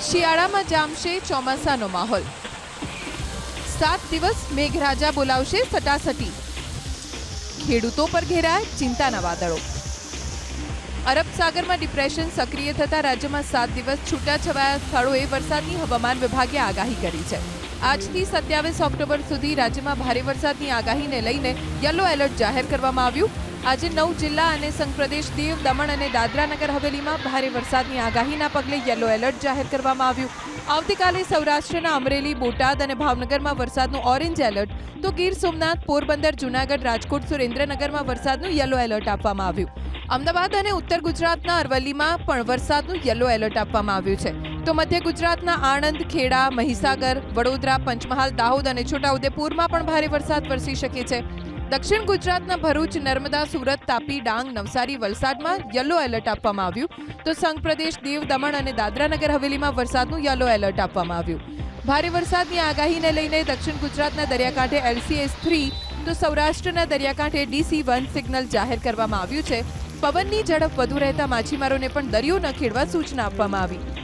શિયાળામાં જામશે ચોમાસાનો માહોલ. 7 દિવસ મેઘરાજા બોલાવશે સટાસટી. ખેડૂતો પર ઘેરાય ચિંતાના વાદળો. અરબ સાગરમાં ડિપ્રેશન સક્રિય થતા રાજ્યમાં 7 દિવસ છૂટાછવાયા સ્થળોએ વરસાદની હવામાન વિભાગે આગાહી કરી છે. આજથી 27 ઓક્ટોબર સુધી રાજ્યમાં ભારે વરસાદની આગાહીને લઈને યલો એલર્ટ જાહેર કરવામાં આવ્યું. આજે 9 જિલ્લા અને સંઘપ્રદેશ દીવ, દમણ અને દાદરા નગર હવેલીમાં ભારે વરસાદની આગાહીના પગલે યલો એલર્ટ જાહેર કરવામાં આવ્યું. આવતીકાલે સૌરાષ્ટ્રના અમરેલી, બોટાદ અને ભાવનગરમાં વરસાદનું ઓરેન્જ એલર્ટ, તો ગીર સોમનાથ, પોરબંદર, જૂનાગઢ, રાજકોટ, સુરેન્દ્રનગરમાં વરસાદનું યલો એલર્ટ આપવામાં આવ્યું. અમદાવાદ અને ઉત્તર ગુજરાતના અરવલ્લીમાં પણ વરસાદનું યલો એલર્ટ આપવામાં આવ્યું છે. તો મધ્ય ગુજરાતના આણંદ, ખેડા, મહીસાગર, વડોદરા, પંચમહાલ, દાહોદ અને છોટાઉદેપુરમાં પણ ભારે વરસાદ વરસી શકે છે. દક્ષિણ ગુજરાતના ભરૂચ, નર્મદા, સુરત, તાપી, ડાંગ, નવસારી, વલસાડમાં યલો એલર્ટ આપવામાં આવ્યું. તો સંઘપ્રદેશ, દીવ, દમણ અને દાદરા નગર હવેલીમાં વરસાદનું યલો એલર્ટ આપવામાં આવ્યું. ભારે વરસાદની આગાહીને લઈને દક્ષિણ ગુજરાતના દરિયાકાંઠે LCS 3, તો સૌરાષ્ટ્રના દરિયાકાંઠે DC1 સિગ્નલ જાહેર કરવામાં આવ્યું છે. પવનની ઝડપ વધુ રહેતા માછીમારોને પણ દરિયો ન ખેડવા સૂચના આપવામાં આવી.